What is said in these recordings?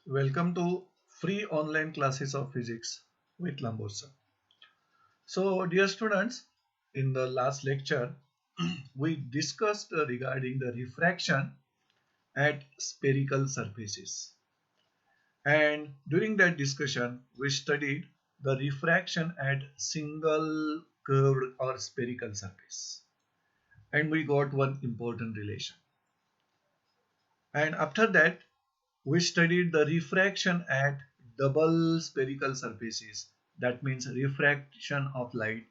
Welcome to free online classes of physics with Lambot sir. So, dear students, in the last lecture, we discussed regarding the refraction at spherical surfaces. And during that discussion, we studied the refraction at single curved or spherical surface. And we got one important relation. And after that, we studied the refraction at double spherical surfaces. That means refraction of light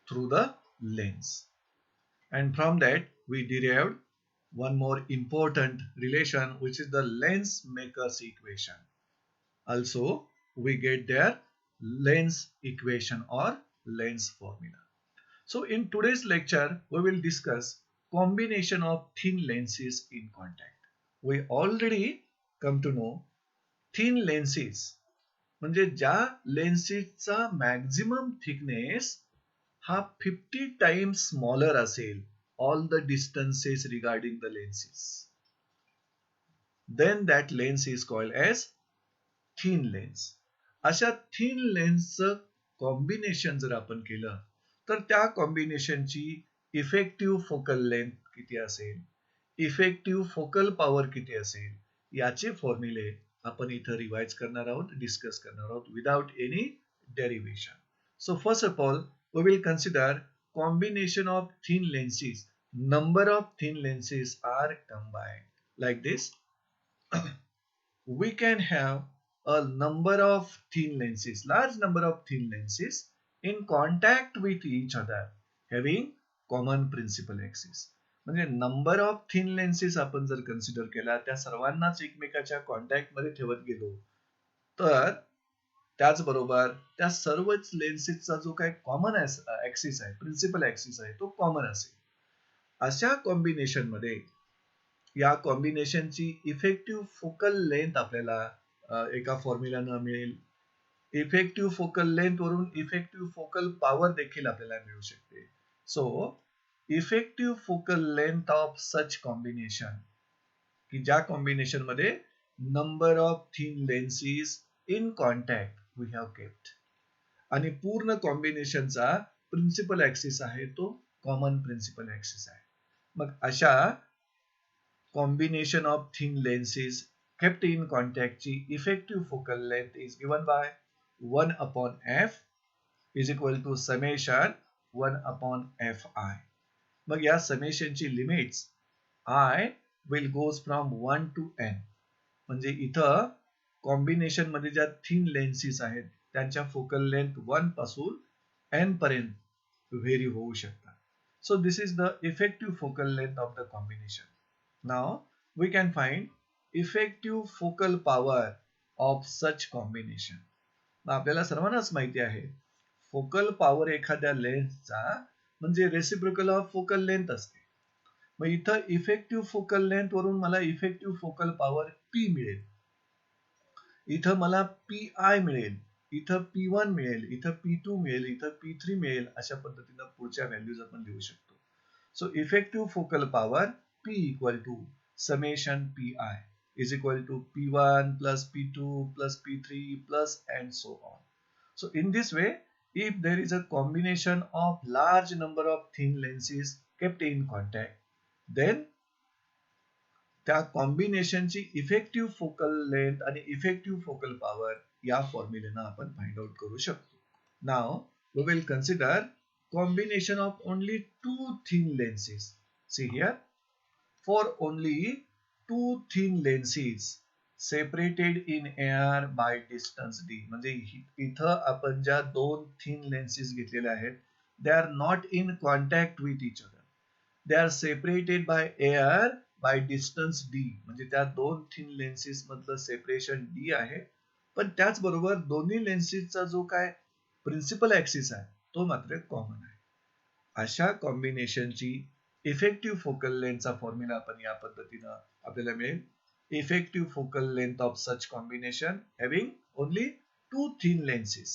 through the lens. And from that, we derived one more important relation, which is the Lens-Makers equation. Also, we get their lens equation or lens formula. So, in today's lecture, we will discuss combination of thin lenses in contact. We already come to know thin lenses म्हणजे ज्या लेन्सेसचा maximum thickness हा 50 times smaller असेल all the distances regarding the lenses then that lens is called as thin lens. अशा thin लेन्सचं combination जर आपण केलं तर त्या कॉम्बिनेशनची इफेक्टिव्ह फोकल लेंथ किती असेल, इफेक्टिव्ह फोकल पॉवर किती असेल, याचे फॉर्म्युले आपण इथं रिवाइज करणार आहोत, डिस्कस करणार आहोत without any derivation. So first of all we will consider combination of thin lenses. Number of thin lenses are combined like this. We can have a number of thin lenses, large number of thin lenses in contact with each other having common principal axis. म्हणजे number of thin lenses आपण जर consider केला त्या सर्वांनाच एकमेकाच्या contact मध्ये ठेवत गेलो तर त्याचबरोबर त्या सर्वच लेन्सेसचा जो काही कॉमन ऍक्सिस आहे, प्रिन्सिपल ऍक्सिस आहे, तो कॉमन असेल. अशा कॉम्बिनेशन मध्ये या कॉम्बिनेशनची इफेक्टिव्ह फोकल लेंथ आपल्याला एका फॉर्म्युलानं मिळेल. इफेक्टिव्ह फोकल लेंथ वरून इफेक्टिव्ह फोकल पॉवर देखील आपल्याला मिळू शकते. So effective focal length of such combination की ज्या कॉम्बिनेशन मध्ये number of thin lenses in contact we have kept आणि पूर्ण कॉम्बिनेशनचा प्रिन्सिपल ऍक्सिस आहे तो कॉमन प्रिन्सिपल ऍक्सिस आहे. मग अशा combination of thin lenses kept in contact ची effective focal length is given by 1 upon f is equal to summation 1 upon fi. मग या समेशनची limits I will goes from 1 to n. म्हणजे इथं combination मध्ये ज्या थिन लेन्सेस आहेत त्यांच्या focal length 1 पासून n पर्यंत व्हेरी होऊ शकतात. So this is the effective focal length of the combination. Now we can find effective focal power of such combination. आपल्याला सर्वांनाच माहिती आहे फोकल पॉवर एखाद्या लेन्सचा म्हणजे रेसिप्रोकल ऑफ फोकल लेंथ असते. मग इथं इफेक्टिव्ह फोकल लेंथ वरून मला इफेक्टिव्ह फोकल पॉवर पी मिळेल, इथं मला पी आय मिळेल, इथं P1 मिळेल, इथं P2 मिळेल, इथं P3 मिळेल. अशा पद्धतीनं पुढच्या व्हॅल्यूज आपण लिहू शकतो. So effective focal power P equal to summation P i is equal to P1 plus P2 plus P3 plus and so on. So in this way, if there is a combination of large number of thin lenses kept in contact, then त्या कॉम्बिनेशनची effective focal length आणि effective focal power या फॉर्म्युलेनं आपण find out करू शकतो. Now we will consider combination of only two thin lenses. See here, for only two thin lenses separated in air by distance d. म्हणजे इथं आपण ज्या दोन थिन लेन्सेस घेतलेल्या आहेत they are not in contact with each other. They are separated by air by distance d. म्हणजे त्या दोन थिन लेन्सेस मधलं सेपरेशन d आहे. पण त्याचबरोबर दोन्ही लेन्सेसचा जो काय प्रिन्सिपल ऍक्सिस आहे तो मात्र कॉमन आहे. अशा कॉम्बिनेशनची इफेक्टिव्ह फोकल लेंथचा फॉर्म्युला आपण या पद्धतीनं आपल्याला मिळेल. Effective focal length of such combination having only two thin lenses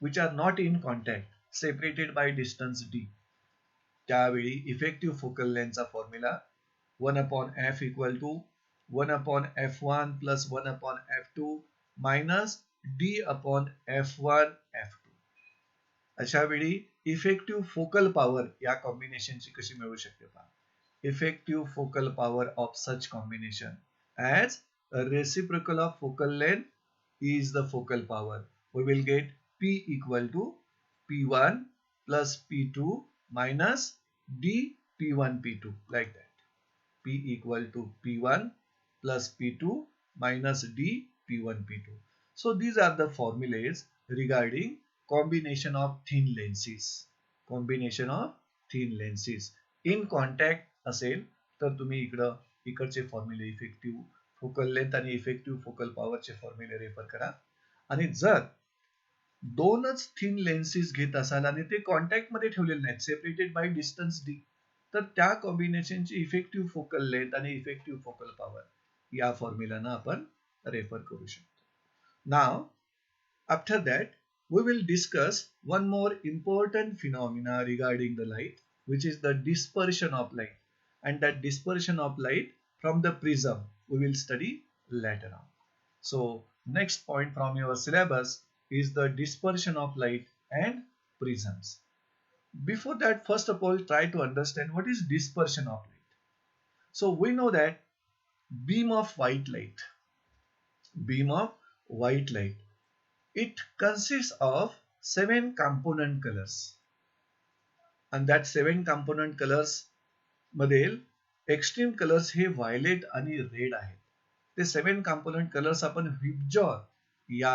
which are not in contact separated by distance d. त्यावेळी इफेक्टिव्ह फोकल लेंथचा formula 1 upon f equal to 1 upon f1 plus 1 upon f2 minus d upon f1 f2. अशा वेळी effective focal power या कॉम्बिनेशनची कशी मिळू शकते पहा. Effective focal power of such combination as a reciprocal of focal length is the focal power. We will get P equal to P1 plus P2 minus D P1 P2 like that. P equal to P1 plus P2 minus D P1 P2. So these are the formulas regarding combination of thin lenses. Combination of thin lenses. In contact असेल तर तुम्ही इकडचे फॉर्म्युले effective focal length आणि effective focal पॉवरचे फॉर्म्युले refer करा. आणि जर दोनच थिन लेन्सेस घेत असाल आणि ते कॉन्टॅक्ट मध्ये ठेवलेले नाहीत, सेपरेटेड बाय डिस्टन्स डी, तर त्या कॉम्बिनेशनची इफेक्टिव्ह फोकल लेंथ आणि इफेक्टिव्ह फोकल पॉवर या फॉर्म्युलानं आपण रेफर करू शकतो. Now after that we will discuss one more important phenomena regarding the light, which is the dispersion of light, and that dispersion of light from the prism we will study later on. So next point from your syllabus is the dispersion of light and prisms. Before that, first of all, try to understand what is dispersion of light. So we know that beam of white light, it consists of 7 component colors, and that 7 component colors मधील extreme colours हे violet आणि red आहेत. ते 7 component colors आपण व्हिबजॉर या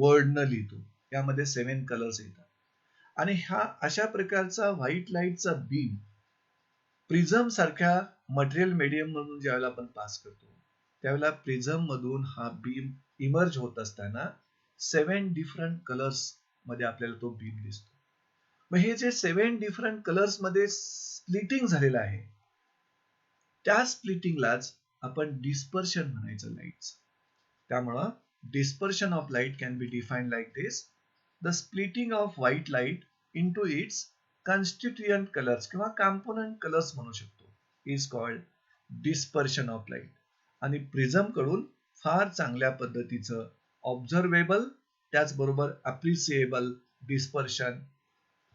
वर्डनं लिहितो. यामध्ये 7 colours येतात आणि हा अशा प्रकारचा व्हाईट लाईटचा बीम प्रिझम सारख्या मटेरियल मीडियम मधून ज्यावेळेला आपण पास करतो त्यावेळेला प्रिझम मधून हा बीम इमर्ज होत असताना 7 डिफरंट कलर्स मध्ये आपल्याला तो बीम दिसतो. मग हे जे 7 डिफरंट कलर्स मध्ये स्प्लिटिंग झालेलं आहे त्या स्प्लिटिंगलाच आपण डिस्पर्शन म्हणायचं लाईटचं. त्यामुळं dispersion of light can be defined like this: the splitting of white light into its constituent colours किंवा कॉम्पोनंट कलर्स म्हणू शकतो, is called dispersion of light. आणि प्रिझम कडून फार चांगल्या पद्धतीचं ऑब्झर्वेबल त्याचबरोबर अप्रिसिएबल डिस्पर्शन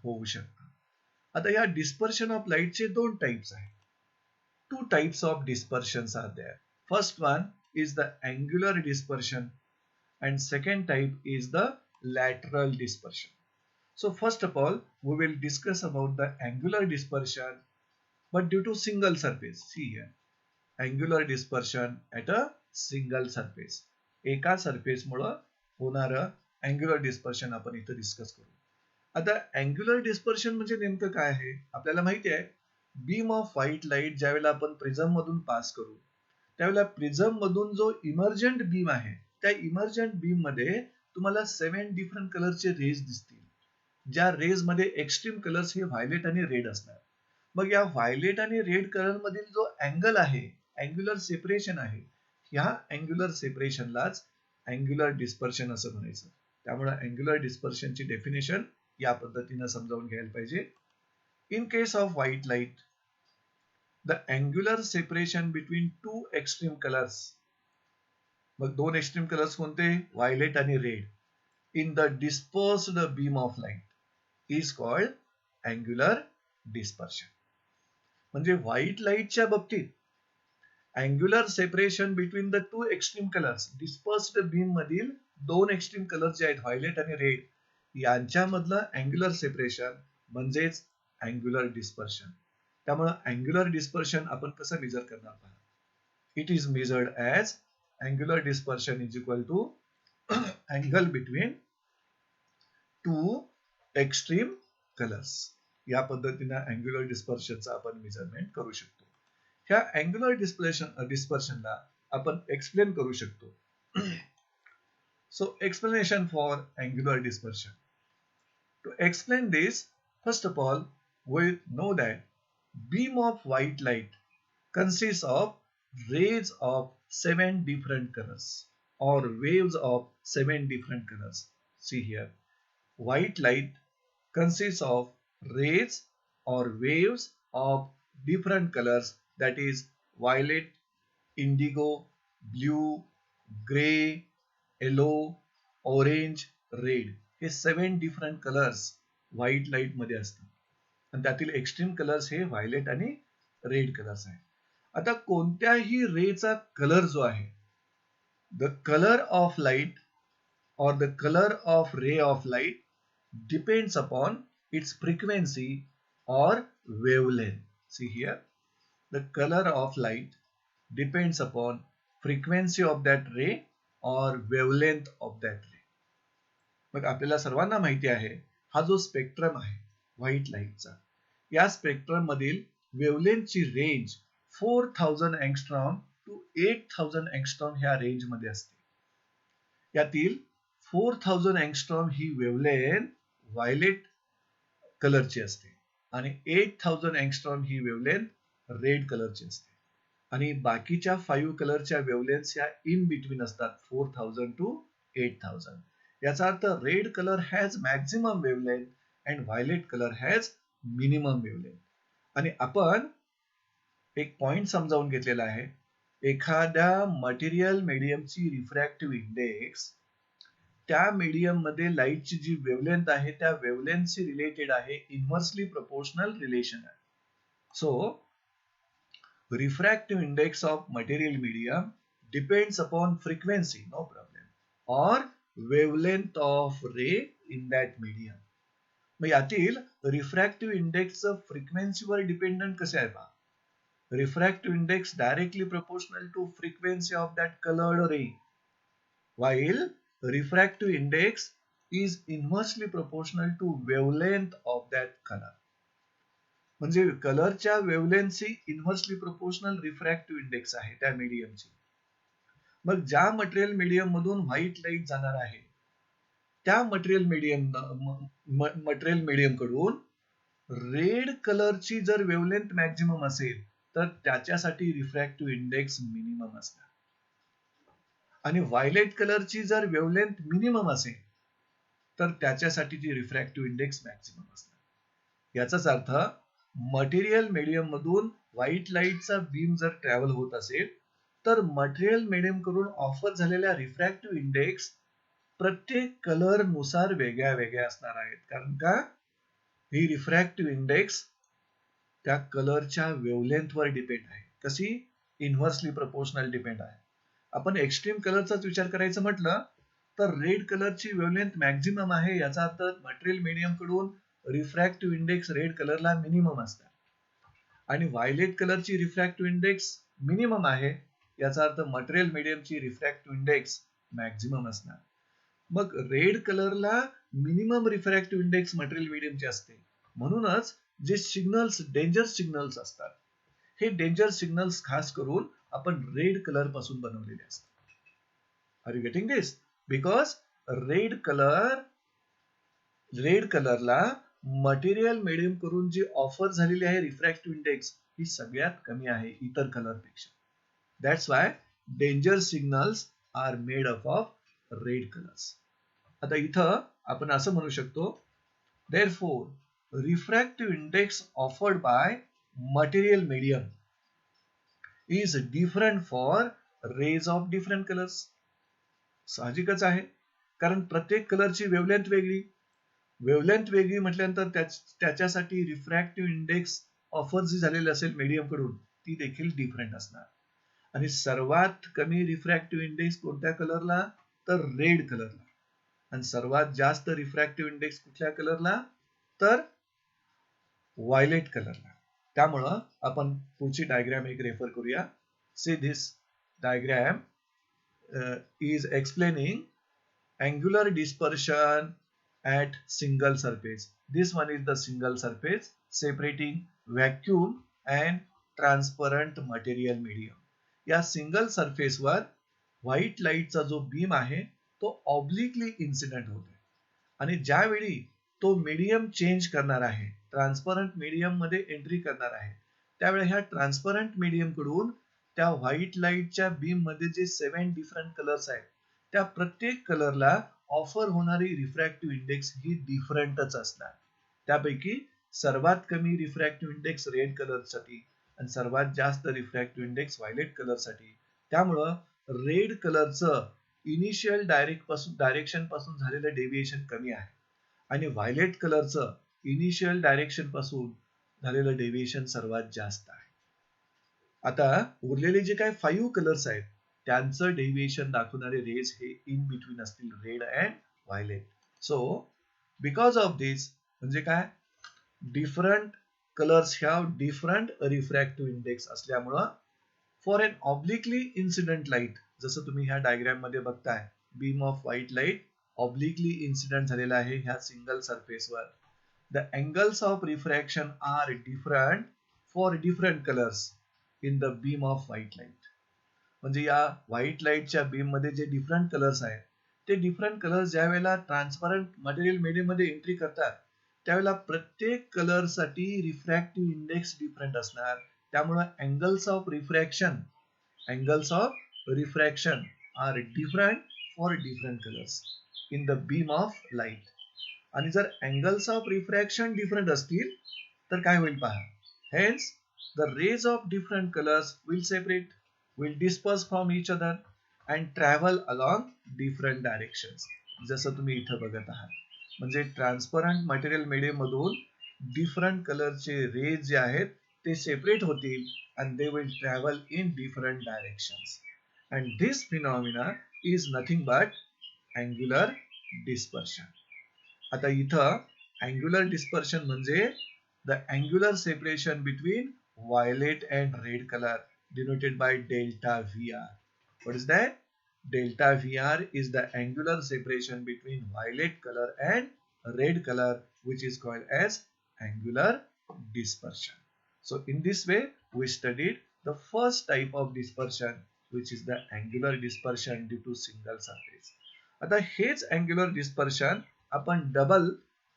होऊ शकतं. आता या डिस्पर्शन ऑफ लाईटचे 2 टाइप्स आहेत. 2 types of dispersions are there. First one is the angular dispersion and second type is the lateral dispersion. So first of all, we will discuss about the angular dispersion, but due to single surface. See here, angular dispersion at a single surface. एका surface मुळे होणारं angular dispersion आपण इथे discuss करू. आता angular dispersion म्हणजे नेमकं काय आहे आपल्याला माहिती आहे. बीम ऑफ व्हाईट लाईट ज्यावेळेला आपण प्रिझम मधून पास करू त्यावेळेला प्रिझम मधून जो इमर्जंट बीम आहे त्या इमर्जंट बीम मध्ये तुम्हाला 7 डिफरंट कलरचे रेज दिसतील, ज्या रेज मध्ये एक्स्ट्रीम कलर्स हे व्हायलेट आणि रेड असणार. मग या व्हायलेट आणि रेड कलर मधील जो अँगल आहे, अँग्युलर सेपरेशन आहे, ह्या अँग्युलर सेपरेशनलाच अँग्युलर डिस्पर्शन असं म्हणायचं. त्यामुळे अँग्युलर डिस्पर्शनची डेफिनेशन या पद्धतीने समजावून घ्यायला पाहिजे. In case of white light, the angular separation between 2 extreme colors, मग 2 extreme colors कोणते? Violet आणि red, in the dispersed beam of light is called angular dispersion. म्हणजे व्हाईट लाईटच्या बाबतीत angular separation between the 2 extreme colors, dispersed beam मधील 2 extreme colors जे आहेत violet आणि रेड यांच्यामधलं अँग्युलर सेपरेशन म्हणजेच अँग्युलर डिस्पर्शन. त्यामुळे अँग्युलर डिस्पर्शन आपण कसं मेजर करणार पहा. It is measured as angular dispersion is equal to angle between 2 extreme colours. या पद्धतीने अँग्युलर डिस्पर्शनचा आपण मेजरमेंट करू शकतो. ह्या अँग्युलर डिस्पर्शनला आपण एक्सप्लेन करू शकतो. So explanation for angular dispersion. To explain this, first of all, we know that beam of white light consists of rays of 7 different colors or waves of 7 different colors. See here, white light consists of rays or waves of different colors, that is violet, indigo, blue, grey, yellow, orange, red हे 7 different colours white light मध्ये असतात आणि त्यातील extreme colours हे violet आणि red colours आहेत. आता कोणत्याही रेचा कलर जो आहे, the colour of light or the color of ray of light depends upon its frequency or wavelength. See here, the color of light depends upon frequency of that ray or wavelength of that ray. मग आपल्याला सर्वांना माहिती आहे हा जो spectrum आहे white लाईटचा, या स्पेक्ट्रम मधील वेवलेंथची रेंज 4000 एंगस्ट्रॉम टू 8000 एंगस्ट्रॉम ह्या रेंज मध्ये असते. यातील 4000 एंगस्ट्रॉम ही वेवलेंथ व्हायलेट कलरची असते आणि 8000 एंगस्ट्रॉम ही वेवलेंथ रेड कलरची असते आणि बाकीच्या 5 कलरच्या वेवलेंथ्स ह्या इन बिटवीन असतात 4000 टू 8000. याचा अर्थ red colour has maximum wavelength and violet colour has minimum wavelength. आणि आपण एक पॉइंट समजावून घेतलेला आहे, एखाद्या मटेरियल मीडियमची रिफ्रॅक्टिव्ह इंडेक्स त्या मीडियम मध्ये लाईटची जी वेवलेंथ आहे त्या वेवलेंथशी रिलेटेड आहे, इन्व्हर्सली प्रोपोर्शनल रिलेशन आहे. So refractive index of material medium depends upon frequency, no problem, or wavelength of ray in that medium. मग यातील रिफ्रॅक्टिव्ह इंडेक्स फ्रिक्वेन्सीवर डिपेंडंट कसे आहे पहा. Refractive index directly proportional to frequency of that coloured ray, while refractive index is inversely proportional to wavelength of that color. म्हणजे कलरच्या वेवलेंथची inversely proportional refractive index आहे त्या मीडियमची. मग ज्या मटेरियल मीडियम मधून व्हाईट लाईट जाणार आहे त्या मटेरियल मीडियम कडून रेड कलरची जर वेवलेंथ मॅक्झिमम असेल तर त्याच्यासाठी रिफ्रॅक्टिव्ह इंडेक्स मिनिमम असणार आणि व्हायलेट कलरची जर वेवलेंथ मिनिमम असेल तर त्याच्यासाठीची रिफ्रॅक्टिव्ह इंडेक्स मॅक्झिमम असणार. याचाच अर्थ मटेरियल मीडियम मधून व्हाईट लाईटचा बीम जर ट्रॅव्हल होत असेल तर मटेरियल मीडियम कडून ऑफर झालेल्या रिफ्रॅक्टिव्ह इंडेक्स प्रत्येक कलर नुसार वेगळ्या वेगळ्या असणार आहेत. कारण का, ही रिफ्रॅक्टिव्ह इंडेक्स त्या कलरच्या वेवलेंथवर डिपेंड आहे. कशी? इन्व्हर्सली प्रोपोर्शनल डिपेंड आहे. आपण एक्स्ट्रीम कलरचाच विचार करायचं म्हटलं तर रेड कलरची वेवलेंथ मॅक्झिमम आहे, याचा अर्थ मटेरियल मीडियम कडून रिफ्रॅक्टिव्ह इंडेक्स रेड कलरला मिनिमम असतात आणि व्हायलेट कलरची रिफ्रॅक्टिव्ह इंडेक्स मिनिमम आहे, याचा अर्थ मटेरियल मीडियमची रिफ्रॅक्टिव्ह इंडेक्स मॅक्झिमम असणार. मग रेड कलरला मिनिमम रिफ्रॅक्टिव्ह इंडेक्स मटेरियल मीडियमची असते, म्हणूनच जे सिग्नल्स डेंजर सिग्नल्स असतात हे डेंजर सिग्नल्स खास करून आपण रेड कलर पासून बनवलेले असतात. Are you getting this? Because red कलरला मटेरियल मीडियम करून जी ऑफर झालेली आहे रिफ्रॅक्टिव्ह इंडेक्स ही सगळ्यात कमी आहे इतर कलर पेक्षा. That's why danger signals are made up of red colours. आता इथं आपण असं म्हणू शकतो, therefore refractive index offered by material medium is different for rays of different colors. साहजिकच आहे, कारण प्रत्येक कलरची वेवलेंथ वेगळी. वेवलेंथ वेगळी म्हटल्यानंतर त्याच्यासाठी रिफ्रॅक्टिव्ह इंडेक्स ऑफर जी झालेली असेल मीडियम कडून ती देखील डिफरंट असणार. आणि सर्वात कमी रिफ्रॅक्टिव्ह इंडेक्स कोणत्या कलरला? तर रेड कलरला. आणि सर्वात जास्त रिफ्रॅक्टिव्ह इंडेक्स कुठल्या कलरला? तर व्हायलेट कलरला. त्यामुळं आपण पुढची डायग्राम एक रेफर करूया. See this diagram is explaining angular dispersion at single surface. This one is the single surface separating vacuum and transparent material medium. या सिंगल सरफेस वर व्हाईट लाईटचा जो बीम आहे तो ऑब्लिकली इन्सिडेंट होतो आणि ज्यावेळी तो मीडियम चेंज करणार आहे, ट्रान्सपरंट मीडियम मध्ये एंट्री करणार आहे, त्यावेळी ह्या ट्रान्सपरंट मीडियम कडून त्या व्हाईट लाईटच्या बीम मध्ये जे 7 डिफरंट कलर्स आहेत त्या प्रत्येक कलरला ऑफर होणारी रिफ्रॅक्टिव्ह इंडेक्स ही डिफरंटच असणार. त्यापैकी सर्वात कमी रिफ्रॅक्टिव्ह इंडेक्स रेड कलर साठी आणि सर्वात जास्त रिफ्रॅक्टिव्ह इंडेक्स व्हायलेट कलर साठी. त्यामुळं रेड कलरचं इनिशियल डायरेक्शन पासून झालेलं डेव्हिएशन कमी आहे आणि व्हायलेट कलरचं इनिशियल डायरेक्शन पासून झालेलं डेव्हिएशन सर्वात जास्त आहे. आता उरलेले जे काही 5 कलर्स आहेत त्यांचं डेव्हिएशन दाखवणारे रेज हे इन बिटवीन असतील red and violet. So because of this म्हणजे काय, different colours have different refractive index असल्यामुळं for an obliquely incident light, जसं तुम्ही ह्या डायग्राम मध्ये बघताय, beam of white light obliquely incident झालेला आहे ह्या सिंगल सरफेसवर. The angles of refraction are different for different colours in the beam of white light. म्हणजे या व्हाईट लाईटच्या बीम मध्ये जे डिफरंट कलर्स आहेत ते डिफरंट कलर्स ज्या वेळेला ट्रान्सपरंट मटेरियल मीडियम मध्ये एंट्री करतात त्यावेळेला प्रत्येक कलर साठी रिफ्रॅक्टिव्ह इंडेक्स डिफरंट असणार. त्यामुळे angles of refraction are different for different colours in the beam of light. आणि जर अँगल्स ऑफ रिफ्रॅक्शन डिफरंट असतील तर काय होईल पहा. Hence the rays of different colors will disperse from each other and travel along different directions. जसं तुम्ही इथं बघत आहात, म्हणजे ट्रान्सपरंट मटेरियल मीडियम मधून डिफरंट कलरचे रेज जे आहेत ते सेपरेट होतील and they will travel in different directions. And this phenomena is nothing but angular dispersion. आता इथं angular dispersion म्हणजे the angular separation between violet and red color denoted by delta VR. What is that? Delta VR is the angular separation between violet color and red color, which is called as angular dispersion. So in this way we studied the first type of dispersion, which is the angular dispersion due to single surface. आता हेच angular dispersion आपण double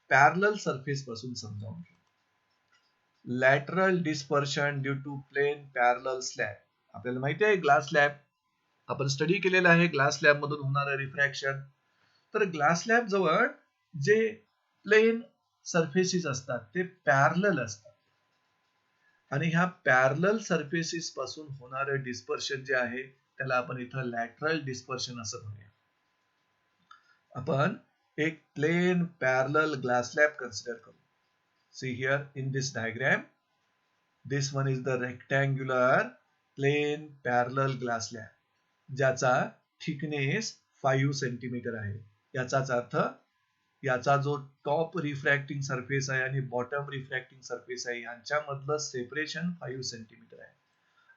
parallel surface पासून समजावून घेऊ. Lateral dispersion due to plane parallel slab. आपल्याला माहिती आहे glass slab आपण स्टडी केलेला आहे, ग्लास स्लॅब मधून होणारं रिफ्रॅक्शन. तर ग्लास स्लॅब जवळ जे प्लेन सरफेसेस असतात ते पॅरलल असतात आणि ह्या पॅरलल सरफेसेस पासून होणारं डिस्पर्शन जे आहे त्याला आपण इथं लॅटरल डिस्पर्शन असं म्हणूया. आपण एक plane parallel glass slab consider करू. See here in this diagram, this one is the rectangular plane parallel glass slab, ज्याचा थिकनेस 5 सेंटीमीटर आहे. याचाच अर्थ याचा जो टॉप रिफ्रॅक्टिंग सरफेस आहे आणि बॉटम रिफ्रॅक्टिंग सरफेस आहे यांच्यामधलं सेपरेशन 5 सेंटीमीटर आहे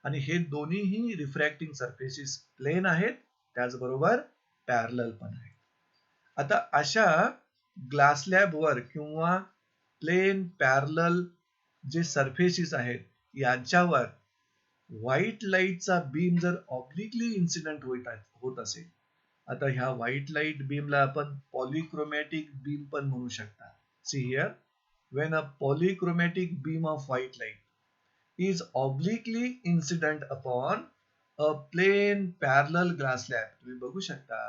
आणि हे दोन्हीही रिफ्रॅक्टिंग सरफेसेस प्लेन आहेत, त्याचबरोबर पॅरलल पण आहेत. आता अशा ग्लास स्लॅब वर किंवा प्लेन पॅरलल जे सरफेसेस आहेत यांच्यावर व्हाईट लाईटचा बीम जर ऑब्लिकली इन्सिडेंट होत असेल, आता ह्या व्हाईट लाईट बीमला आपण पॉलिक्रोमॅटिक बीम पण म्हणू शकता. See here, when a polychromatic beam of white light is obliquely incident upon a plane parallel glass slab, तुम्ही बघू शकता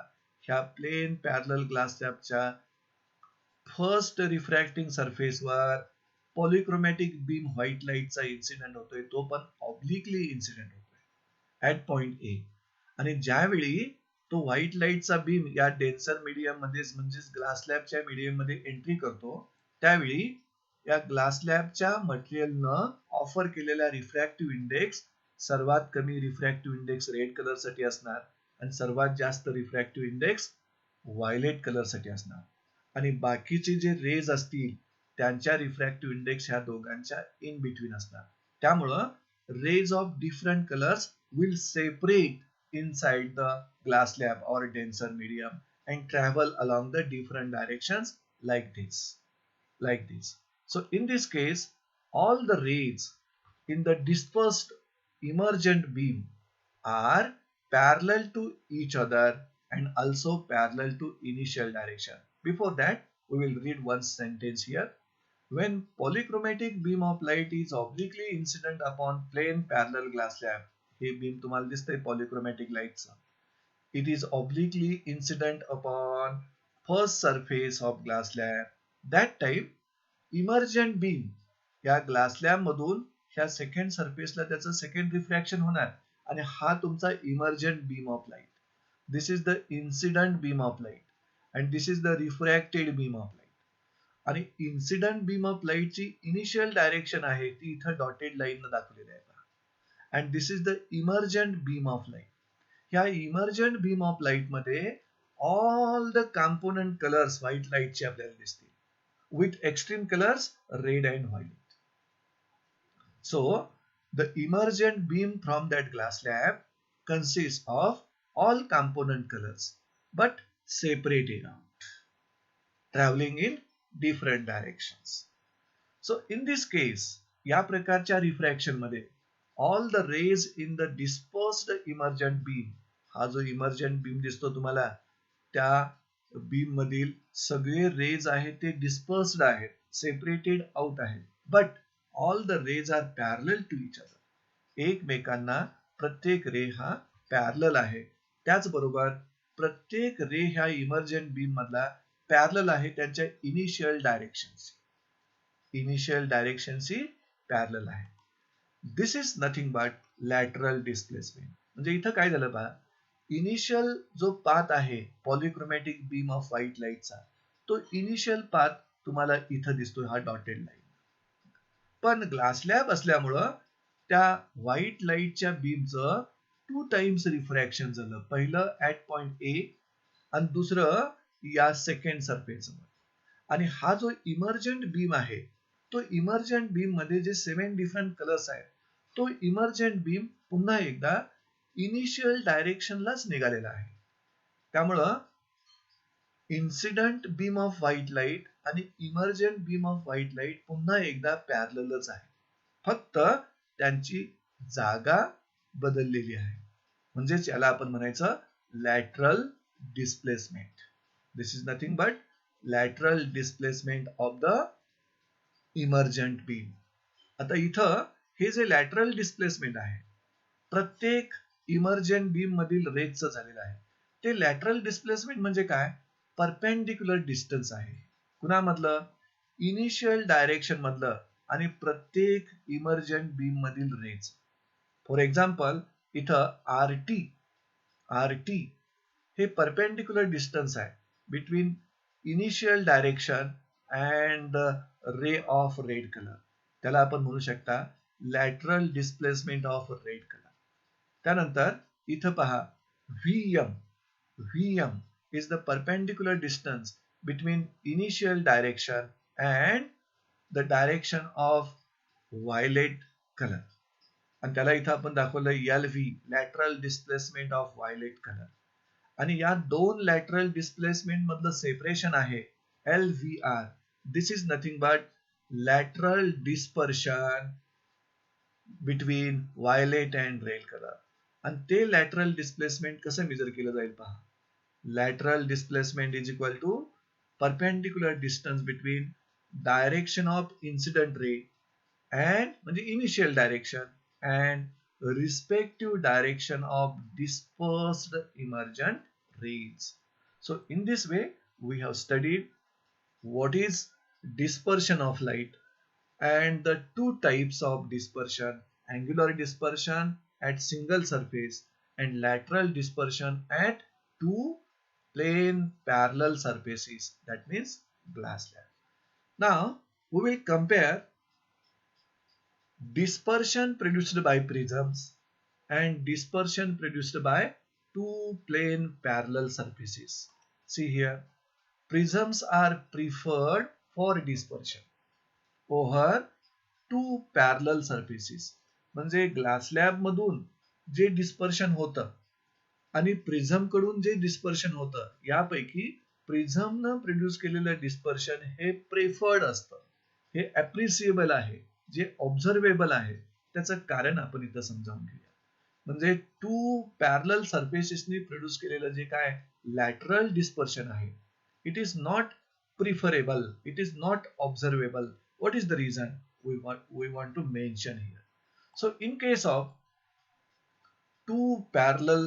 ह्या प्लेन पॅरलल ग्लास स्लॅबच्या फर्स्ट रिफ्रॅक्टिंग सरफेस वर पॉलिक्रोमॅटिक बीम व्हाईट लाईटचा इन्सिडेंट होतोय, तो पण ऑब्लिकली इन्सिडेंट होतोय ऍट पॉइंट ए. आणि ज्यावेळी तो व्हाईट लाईटचा बीम या डेन्सर मीडियम मध्ये म्हणजेच ग्लास स्लॅबच्या मीडियम मध्ये एंट्री करतो त्यावेळी या ग्लास स्लॅबच्या मटेरियलनं ऑफर केलेला रिफ्रॅक्टिव्ह इंडेक्स सर्वात कमी रिफ्रॅक्टिव्ह इंडेक्स रेड कलर साठी असणार आणि सर्वात जास्त रिफ्रॅक्टिव्ह इंडेक्स व्हायलेट कलर साठी असणार आणि बाकीचे जे रेज असतील त्यांच्या रिफ्रॅक्टिव्ह इंडेक्स ह्या दोघांच्या इन बिटवीन असणार. त्यामुळं rays of different colours will separate inside the glass slab or denser medium and travel along the different directions like this. So in this case all the rays in the dispersed emergent beam are parallel to each other and also parallel to initial direction. Before that we will read one sentence here. When polychromatic beam of light is obliquely incident upon plane parallel glass slab, हे beam तुम्हाला दिसतंय polychromatic लाईटचं, it is obliquely incident upon first surface of glass slab. That time emergent beam या glass slab मधून ह्या second सरफेसला त्याचं second refraction होणार आणि हा तुमचा emergent beam of light. This is the incident beam of light and this is the refracted beam of light. आणि incident beam of लाईटची इनिशियल डायरेक्शन आहे ती इथं डॉटेड लाईन दाखवलेली आहे. And this is the emergent beam of light. ह्या emergent beam of light मध्ये all the component colours white लाईटचे आपल्याला दिसतील with extreme colours red and white. So the emergent beam from that glass slab consists of all component colors but separated out, traveling in different directions. So in this case, या प्रकारच्या refraction मध्ये all the rays in the dispersed emergent beam, हा जो emergent beam दिसतो तुम्हाला, त्या beam मधील सगळे रेज आहेत ते डिस्पर्स्ड आहेत, सेपरेटेड आउट आहेत, but all the rays are parallel to each other. एकमेकांना प्रत्येक रे हा पॅरलल आहे. त्याचबरोबर प्रत्येक रे ह्या इमर्जंट बीम मधला पॅरलल आहे त्यांच्या इनिशियल डायरेक्शनशी पॅरलल आहे. This is nothing but lateral displacement. म्हणजे इथं काय झालं पहा, इनिशियल जो पाथ आहे पॉलिक्रोमॅटिक बीम ऑफ व्हाईट लाईटचा, तो इनिशियल पाथ तुम्हाला इथं दिसतोय हा डॉटेड लाईन. पण ग्लास स्लॅब असल्यामुळं त्या व्हाईट लाईटच्या बीमचं 2 टाइम्स रिफ्रॅक्शन झालं. पहिलं ऍट पॉइंट ए आणि दुसरं या सेकंड सरफेसवर. आणि हा जो इमर्जंट बीम आहे तो इमर्जंट बीम मध्ये जे 7 डिफरंट कलर्स आहेत तो इमर्जंट बीम पुन्हा एकदा इनिशियल डायरेक्शनलाच निघालेला आहे. त्यामुळं incident beam of white light आणि emergent beam of white light पुन्हा एकदा पॅरललच आहे, फक्त त्यांची जागा बदललेली आहे. म्हणजेच याला आपण म्हणायचं lateral displacement. This is nothing but lateral displacement of the emergent beam. आता इथं हे जे लॅटरल डिस्प्लेसमेंट आहे प्रत्येक इमर्जंट बीम मधील रेजचं झालेलं आहे. ते लॅटरल डिस्प्लेसमेंट म्हणजे काय, परपेंडिक्युलर डिस्टन्स आहे. कुणामधलं, इनिशियल डायरेक्शन मधलं आणि प्रत्येक इमर्जंट बीम मधील रेज. फॉर एक्झाम्पल इथं आर टी हे परपेंडिक्युलर डिस्टन्स आहे between initial direction and ray of red colour. त्याला आपण म्हणू शकता lateral displacement of red colour. त्यानंतर इथं पहा VM is the perpendicular distance between initial direction and the direction of violet color. आणि त्याला इथं आपण दाखवलं LV, lateral displacement of violet color. आणि या दोन lateral displacement मधलं सेपरेशन आहे LVR. This is nothing but lateral dispersion between violet and red color. आणि ते lateral displacement कसं मेजर केलं जाईल पहा. Lateral displacement is equal to perpendicular distance between direction of incident ray and म्हणजे initial direction and respective direction of dispersed emergent rays. So in this way we have studied what is dispersion of light and the two types of dispersion: angular dispersion at single surface and lateral dispersion at two plane parallel surfaces, that means glass slab. Now we will compare dispersion produced by prisms and dispersion produced by two plane parallel surfaces. See here, prisms are preferred for dispersion over two parallel surfaces. म्हणजे glass slab मधून जे dispersion होतं आणि prism कडून जे dispersion होतं यापैकी प्रिझमनं produce केलेलं डिस्पर्शन हे प्रेफर्ड असतं, हे अप्रिसिएबल आहे, जे ऑब्झर्वेबल आहे. त्याचं कारण आपण इथं समजावून घेऊया. म्हणजे टू पॅरलल सरफेसेसनी प्रोड्यूस केलेलं जे काय लॅटरल डिस्पर्शन आहे it is not preferable, it is not observable. What is the reason we want to mention here? So in case of two parallel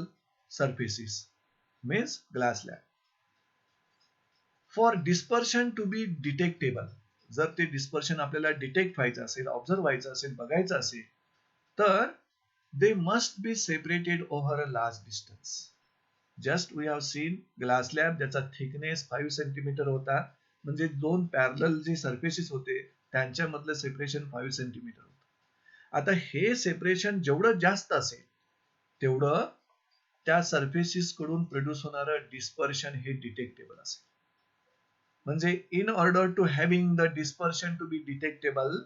surfaces means glass slab, for dispersion to be detectable, जर ते dispersion आपल्याला detect व्हायचं असेल, observe व्हायचं असेल, बघायचं असेल, तर they must be separated over a large distance. Just we have seen glass slab ज्याचा थिकनेस 5 सेंटीमीटर होता, म्हणजे दोन पॅरलल जे सरफेसेस होते त्यांच्यामधलं सेपरेशन 5 सेंटीमीटर होतं. आता हे सेपरेशन जेवढं जास्त असेल तेवढं त्या सरफेसेस कडून प्रोड्यूस होणारं डिस्पर्शन हे डिटेक्टेबल असेल. म्हणजे in order to having the dispersion to be detectable,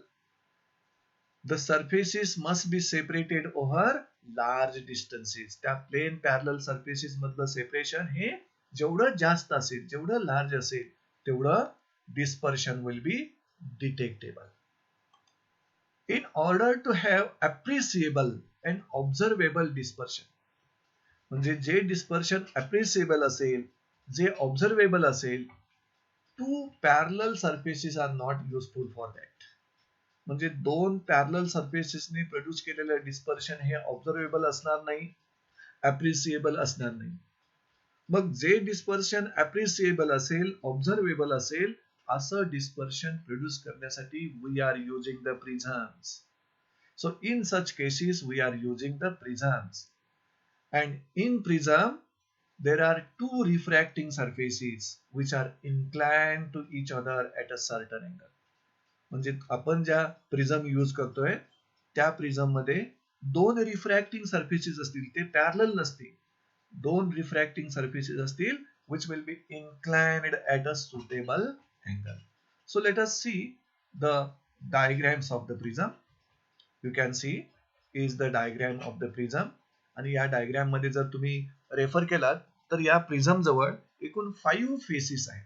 the surfaces must be separated over large distances. त्या प्लेन पॅरलल सरफेसेस मधलं सेपरेशन हे जेवढं जास्त असेल, जेवढं लार्ज असेल तेवढं dispersion will be detectable. In order to have appreciable and observable dispersion, म्हणजे जे डिस्पर्शन अप्रिसिएबल असेल, जे ऑब्झर्वेबल असेल, two parallel surfaces are not useful for that. म्हणजे दोन पॅरलल सरफेसेसने प्रोड्यूस केलेलं डिस्पर्शन हे ऑब्झर्वेबल असणार नाही, अप्रिसिएबल असणार नाही. मग जे डिस्पर्शन अप्रिसिएबल असेल, ऑब्झर्वेबल असेल, असं डिस्पर्शन प्रोड्यूस करण्यासाठी we are using the prisms. So in such cases we are using the prisms. And in prism there are two refracting surfaces which are inclined to each other at a certain angle. म्हणजे आपण ज्या prism use करतोय त्या prism मध्ये दोन refracting surfaces असतील, ते parallel नसतील, दोन रिफ्रॅक्टिंग सरफेसेस असतील which will be inclined at a suitable angle. So let us see the diagrams of the prism. You can see is the diagram of the prism. आणि या diagram मध्ये जर तुम्ही रेफर केलात तर या प्रिझम जवळ एकूण 5 फेसेस आहेत.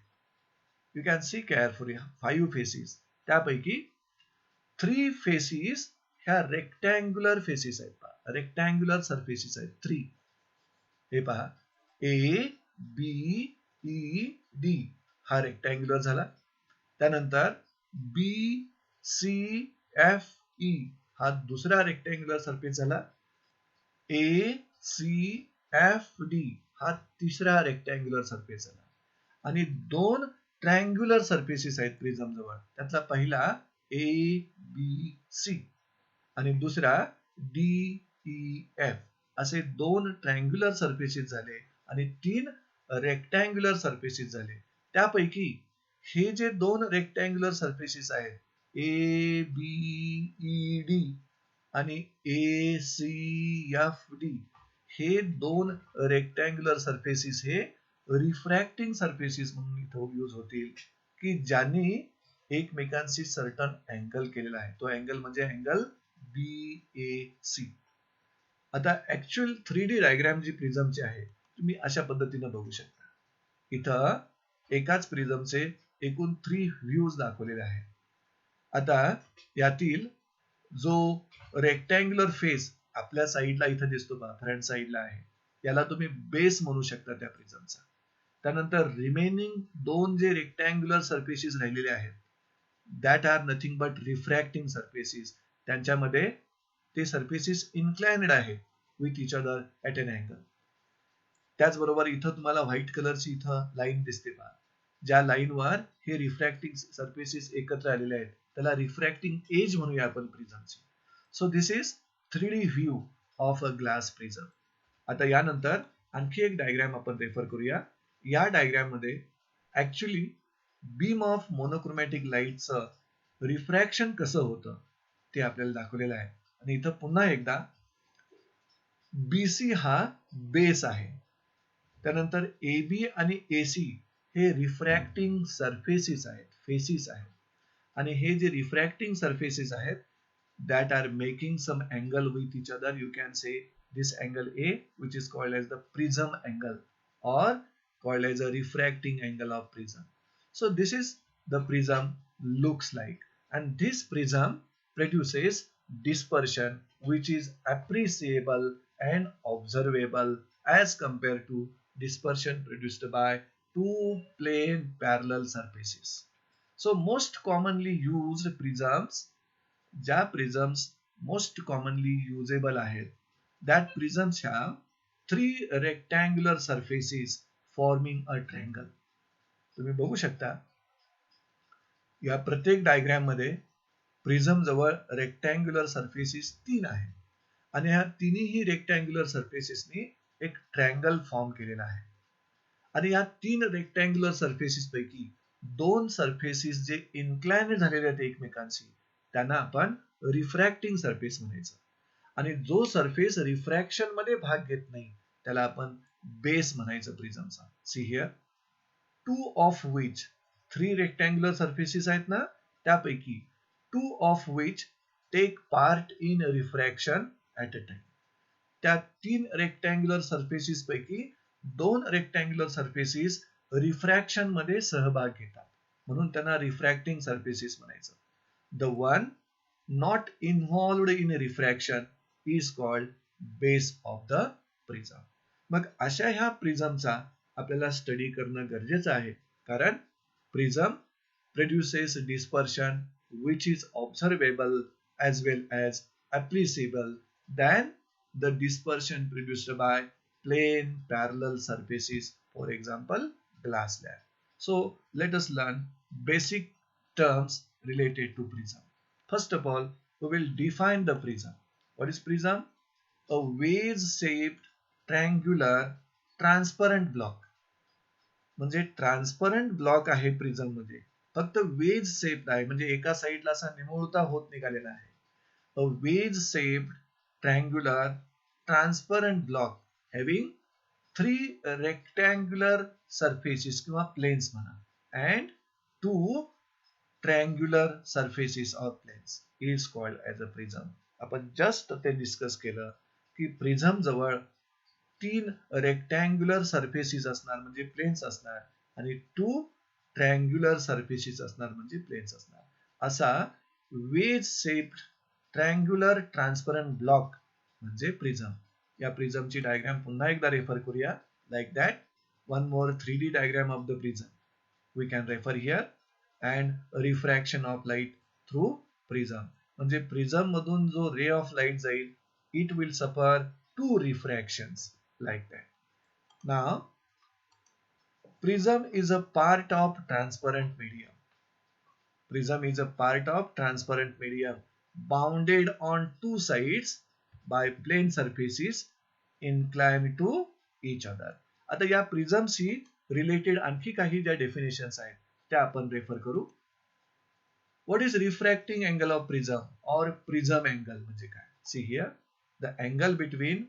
You can see carefully 5 faces. त्यापैकी 3 फेसेस ह्या रेक्टँग्युलर फेसेस आहेत. पहा, रेक्टँग्युलर सरफेसेस आहेत 3. हे पहा, ए बी ई डी हा रेक्टँग्युलर झाला. त्यानंतर बी सी एफ ई हा दुसरा रेक्टँग्युलर सरफेस झाला. ए सी एफ डी हा तिसरा रेक्टँग्युलर सरफेस झाला. आणि दोन ट्रायंग्युलर सरफेसेस आहेत प्रिझम जवळ. त्यातला पहिला ए बी सी आणि दुसरा डी ई एफ असे दोन ट्रायंग्युलर सरफेसेस झाले आणि 3 रेक्टँग्युलर सरफेसेस झाले. त्यापैकी हे जे दोन रेक्टँग्युलर सरफेसेस आहेत ए बी ई डी आणि ए सी एफ डी, हे दोन रेक्टँग्युलर सरफेसेस हे रिफ्रॅक्टिंग सरफेसेस म्हणून इथं यूज होतील, की ज्यांनी एकमेकांशी सर्टन अँगल केलेला आहे. तो अँगल म्हणजे अँगल बी ए सी. आता ऍक्च्युअल 3D डायग्राम जी प्रिझमची आहे तुम्ही अशा पद्धतीने बघू शकता. इथं एकाच प्रिझमचे एकूण 3 व्ह्यूज दाखवलेले आहेत. आता यातील जो रेक्टँग्युलर फेस आपल्या साईडला इथं दिसतो पहा, फ्रंट साईडला आहे, याला तुम्ही बेस म्हणू शकता त्या प्रिझमचा. त्यानंतर रिमेनिंग दोन जे रेक्टँग्युलर सरफेसेस राहिलेले आहेत that are nothing but refracting surfaces. त्यांच्यामध्ये ते सरफेसेस इन्क्लाइन्ड आहेत with each other at an angle. त्याचबरोबर इथं तुम्हाला व्हाईट कलरची इथं लाईन दिसते पहा, ज्या लाईनवर हे रिफ्रॅक्टिंग सरफेसेस एकत्र आलेले आहेत त्याला रिफ्रॅक्टिंग एज म्हणूया आपण प्रिझमची. So this is 3D view of a glass prism. आता यानंतर आणखी एक डायग्राम आपण रेफर करूया. या डायग्राम मध्ये ऍक्च्युअली बीम ऑफ मोनोक्रोमॅटिक लाईटचं रिफ्रॅक्शन कसं होतं ते आपल्याला दाखवलेलं आहे. आणि इथं पुन्हा एकदा बीसी हा बेस आहे. त्यानंतर एबी आणि एसी हे रिफ्रॅक्टिंग सरफेसेस आहेत, फेसेस आहेत. आणि हे जे रिफ्रॅक्टिंग सरफेसेस आहेत that are making some angle with each other, you can say this angle A, which is called as the prism angle or called as a refracting angle of prism. So this is the prism looks like, and this prism produces dispersion which is appreciable and observable as compared to dispersion produced by two plane parallel surfaces. So most commonly used prisms, ज्या prisms most commonly usable आहेत that prisms have 3 rectangular surfaces forming a triangle. तुम्ही बघू शकता या प्रत्येक diagram मध्ये prism जवळ rectangular surfaces 3 आहेत आणि ह्या तिन्ही रेक्टँग्युलर सरफेसेसनी एक ट्रायंगल फॉर्म केलेला आहे. आणि या 3 रेक्टँग्युलर सरफेसेस पैकी 2 सरफेसेस जे इन्क्लाइन झालेले आहेत एकमेकांशी त्यांना आपण रिफ्रॅक्टिंग सरफेस म्हणायचं. आणि जो सरफेस रिफ्रॅक्शन मध्ये भाग घेत नाही त्याला आपण बेस म्हणायचं प्रिझमचा. See here, two of which 3 rectangular surfaces आहेत ना, त्यापैकी 2 of which take part in refraction at a time. त्या 3 रेक्टँग्युलर सरफेसेस पैकी 2 रेक्टँग्युलर सरफेसेस रिफ्रॅक्शन मध्ये सहभाग घेतात, म्हणून त्यांना रिफ्रॅक्टिंग सरफेसेस म्हणायचं. The one not involved in refraction is called base of the prism. मग अशा ह्या प्रिझमचा आपल्याला स्टडी करणं गरजेचं आहे, कारण prism produces dispersion which is observable as well as appreciable than the dispersion produced by plane parallel surfaces, for example glass slab. So let us learn basic terms related to prism. First of all, we will define the prism. What is prism? A vase shaped triangular transparent block. म्हणजे transparent block आहे prism मध्ये, फक्त veg shape आहे, म्हणजे एका साइडला असा निमुळता होत निघालेला आहे. A wedge shaped triangular transparent block having 3 rectangular surfaces किंवा प्लेन्स म्हणा and 2 triangular surfaces or planes is called as a prism. आपण जस्ट ते डिस्कस केलं की प्रिझम जवळ 3 रेक्टँग्युलर सरफेसेस असणार म्हणजे प्लेन्स असणार आणि 2 ट्रायंग्युलर सरफेसेस असणार म्हणजे प्लेन्स असणार. असा wedge shaped triangular transparent block म्हणजे प्रिझम. या प्रिझमची डायग्राम पुन्हा एकदा रेफर करूया. Like that, one more 3D diagram of the prism we can refer here. And refraction of light through prism, म्हणजे प्रिझम मधून जो रे ऑफ लाईट जाईल it will suffer 2 रिफ्रॅक्शन्स like that. Now, prism is a part of transparent medium. Prism is a part of transparent medium bounded on 2 sides by plane surfaces inclined to each other. आता या प्रिझमशी related आणखी काही ज्या definitions आहेत त्या आपण refer करू. What is refracting angle of prism or prism angle म्हणजे काय? See here, the angle between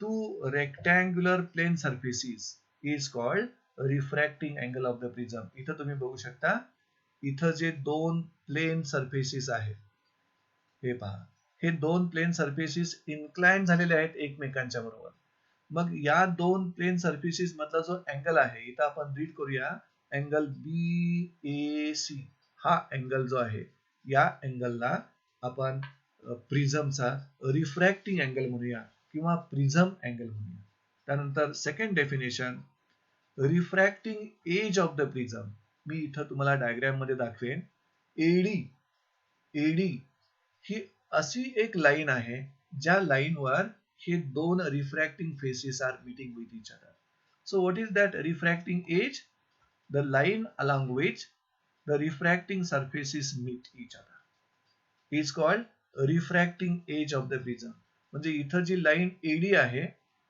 2 rectangular plane surfaces is called refracting angle of the prism. इथं तुम्ही बघू शकता, इथं जे 2 प्लेन सरफेसेस आहेत हे पहा, हे 2 प्लेन सरफेसेस इन्क्लाइन झालेले आहेत एकमेकांच्या बरोबर. मग या 2 प्लेन सरफेसेस मधला जो अँगल आहे इथं आपण रीड करूया अँगल BAC. हा अँगल जो आहे या अँगलला आपण प्रिझमचा रिफ्रॅक्टिंग अँगल म्हणूया किंवा प्रिझम अँगल म्हणूया. त्यानंतर second definition, refracting edge of the prism. मी इथं तुम्हाला डायग्राम मध्ये दाखवेन. एडी ही अशी एक लाईन आहे ज्या लाईनवर हे 2 refracting faces are meeting with each other. So what is that refracting edge? The line along which the refracting surfaces meet each other is called refracting edge of the prism. म्हणजे इथं जी line eddy आहे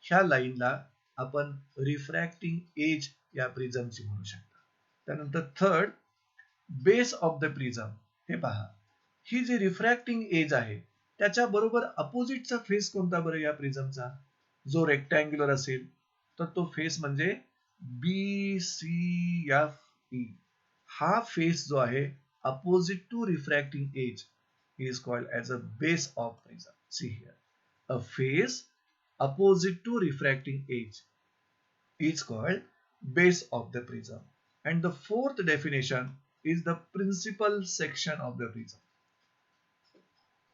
ह्या लाईनला आपण refracting age या प्रिझमची म्हणू शकता. त्यानंतर third, base of the prism. हे पहा, ही जी रिफ्रॅक्टिंग एज आहे त्याच्या बरोबर अपोजिटचा फेस कोणता बरं या प्रिझमचा? जो रेक्टँग्युलर असेल तर तो फेस म्हणजे BCFE. हा फेस जो आहे opposite to refracting edge is called as a base of prism. See here, a face opposite to refracting edge is called base of the prism. And the fourth definition is the principal section of the prism.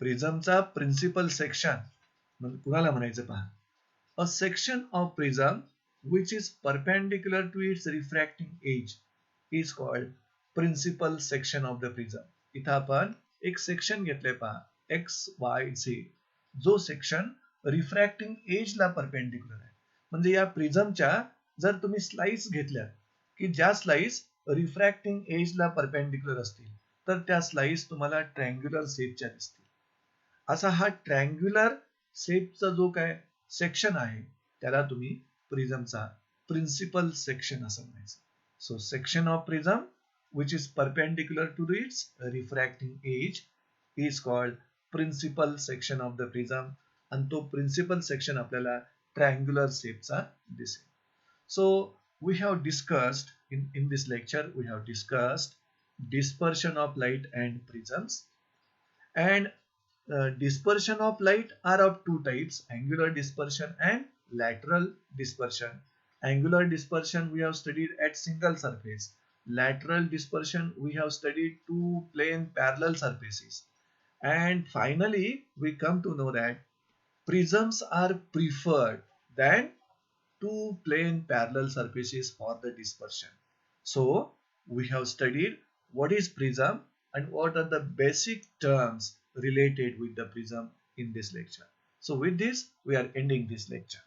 प्रिझमचा principal section कुणाला म्हणायचं पहा. A section of prism which is perpendicular to its refracting edge is called principal section of the prism. इथं आपण एक section घेतलंय पहा, XYZ, जो सेक्शन रिफ्रॅक्टिंग एजला परपेंडिक्युलर आहे. म्हणजे या प्रिझमच्या जर तुम्ही स्लाइस घेतल्या की ज्या स्लाइस रिफ्रॅक्टिंग एजला परपेंडिक्युलर असतील तर त्या स्लाइस तुम्हाला ट्रायंग्युलर शेपच्या दिसतील. असा हा ट्रायंग्युलर शेपचा जो काय सेक्शन आहे त्याला तुम्ही प्रिझमचा प्रिन्सिपल सेक्शन असं म्हणायचं. So section of prism which is perpendicular to its refracting edge is called principal section of the prism, आणि तो प्रिन्सिपल सेक्शन आपल्याला ट्रायंग्युलर शेपचा दिसेल. So we have discussed in this lecture we have discussed dispersion of light and prisms, and dispersion of light are of two types: angular dispersion and lateral dispersion. Angular dispersion we have studied at single surface. Lateral dispersion we have studied two plane parallel surfaces. And finally we come to know that prisms are preferred than two plane parallel surfaces for the dispersion. So we have studied what is prism and what are the basic terms related with the prism in this lecture. So with this we are ending this lecture.